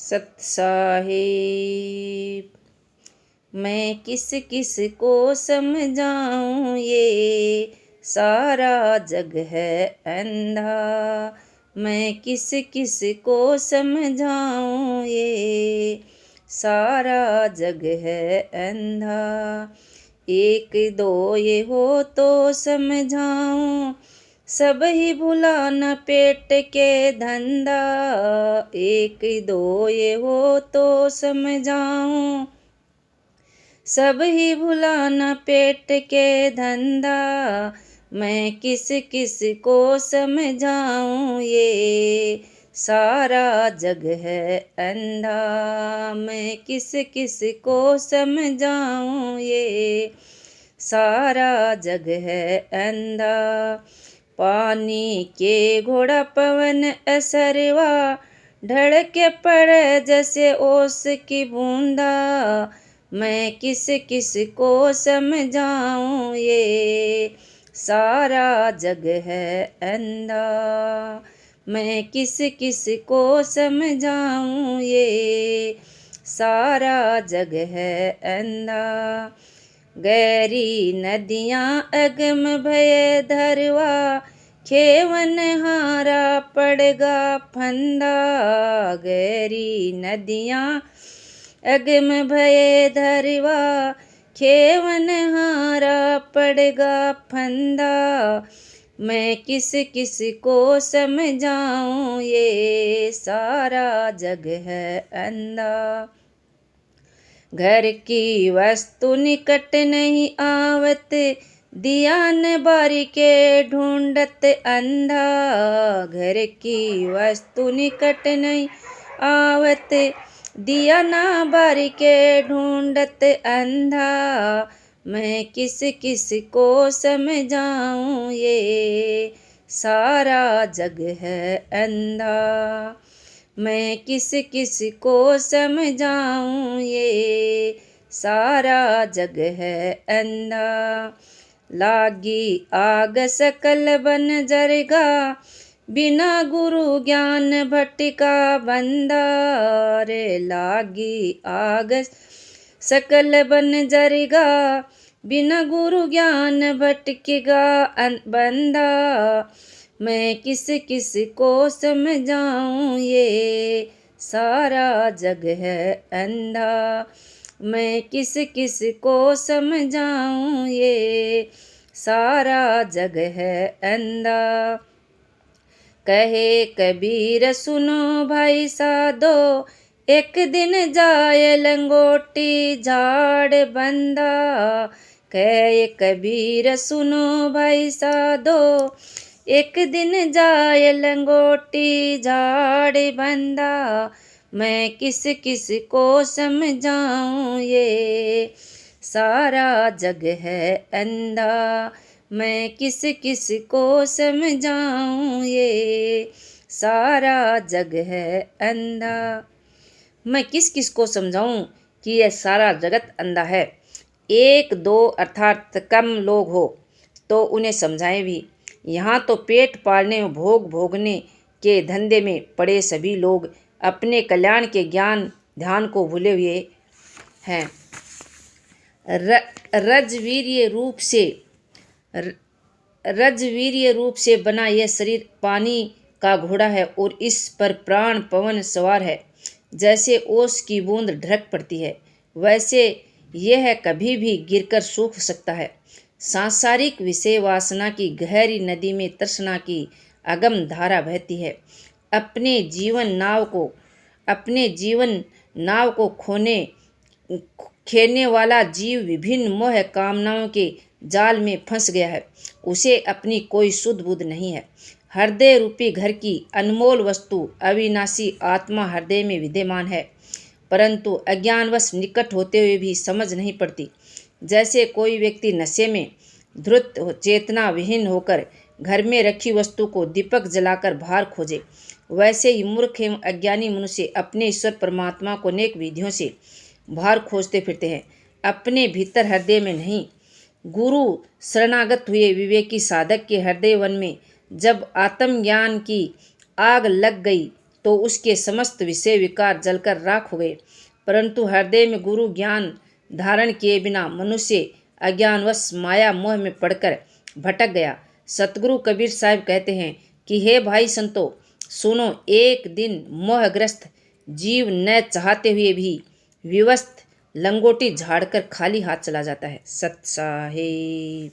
सत साहिब। मैं किस किस को समझाऊं, ये सारा जग है अंधा। मैं किस किस को समझाऊं, ये सारा जग है अंधा। एक दो ये हो तो समझाऊं, सब ही भुला न पेट के धंधा। एक दो ये हो तो समझाऊं, सब ही भुला न पेट के धंधा। मैं किस किस को समझाऊं, ये सारा जग है अंधा। मैं किस किस को समझाऊं, ये सारा जग है अंधा। पानी के घोड़ा पवन असरवा, ढड़के पड़े जैसे ओस की बूंदा। मैं किस किस को समझाऊं, ये सारा जग है अंधा। मैं किस किस को समझाऊं, ये सारा जग है अंधा। गहरी नदियाँ अगम भय धरवा, खेवन हारा पड़गा फंदा। गहरी नदियाँ अगम भय धरवा, खेवन हारा पड़गा फंदा। मैं किस किस को समझाऊं, ये सारा जग है अंधा। घर की वस्तु निकट नहीं आवत, दिया न बारी के ढूंढत अंधा। घर की वस्तु निकट नहीं आवत, दिया ना बारी के ढूंढत अंधा। मैं किस किस को समझाऊं, ये सारा जग है अंधा। मैं किस किस को समझाऊं, ये सारा जग है अंधा। लागी आग सकल बन जरगा, बिना गुरु ज्ञान भटका बंदा। रे लागी आग सकल बन जरगा, बिना गुरु ज्ञान भटकेगा बंदा। मैं किस किस को समझाऊं, ये सारा जग है अंधा। मैं किस किस को समझाऊं, ये सारा जग है अंधा। कहे कबीर सुनो भाई साधो, एक दिन जाए लंगोटी झाड़ बंदा। कहे कबीर सुनो भाई साधो, एक दिन जाए लंगोटी झाड़ बंदा। मैं किस किस को समझाऊं, ये सारा जग है अंधा। मैं किस किस को समझाऊं, ये सारा जग है अंधा। मैं किस किस को समझाऊं कि यह सारा जगत अंधा है। एक दो अर्थात कम लोग हो तो उन्हें समझाएं भी। यहाँ तो पेट पालने में भोग भोगने के धंधे में पड़े सभी लोग अपने कल्याण के ज्ञान ध्यान को भूले हुए हैं। रजवीर्य रूप से बना यह शरीर पानी का घोड़ा है और इस पर प्राण पवन सवार है। जैसे ओस की बूंद ढरक पड़ती है, वैसे यह कभी भी गिरकर सूख सकता है। सांसारिक विषय वासना की गहरी नदी में तृष्णा की अगम धारा बहती है। अपने जीवन नाव को खेने वाला जीव विभिन्न मोह कामनाओं के जाल में फंस गया है। उसे अपनी कोई सुध बुध नहीं है। हृदय रूपी घर की अनमोल वस्तु अविनाशी आत्मा हृदय में विद्यमान है, परंतु अज्ञानवश निकट होते हुए भी समझ नहीं पड़ती। जैसे कोई व्यक्ति नशे में धुत चेतना विहीन होकर घर में रखी वस्तु को दीपक जलाकर बाहर खोजे, वैसे ही मूर्ख एवं अज्ञानी मनुष्य अपने ईश्वर परमात्मा को अनेक विधियों से बाहर खोजते फिरते हैं, अपने भीतर हृदय में नहीं। गुरु शरणागत हुए विवेकी साधक के हृदय वन में जब आत्मज्ञान की आग लग गई तो उसके समस्त विषय विकार जलकर राख हो गए। परंतु हृदय में गुरु ज्ञान धारण किए बिना मनुष्य अज्ञानवश माया मोह में पड़कर भटक गया। सतगुरु कबीर साहब कहते हैं कि हे भाई संतो, सुनो, एक दिन मोहग्रस्त जीव न चाहते हुए भी विवश लंगोटी झाड़कर खाली हाथ चला जाता है। सत साहिब।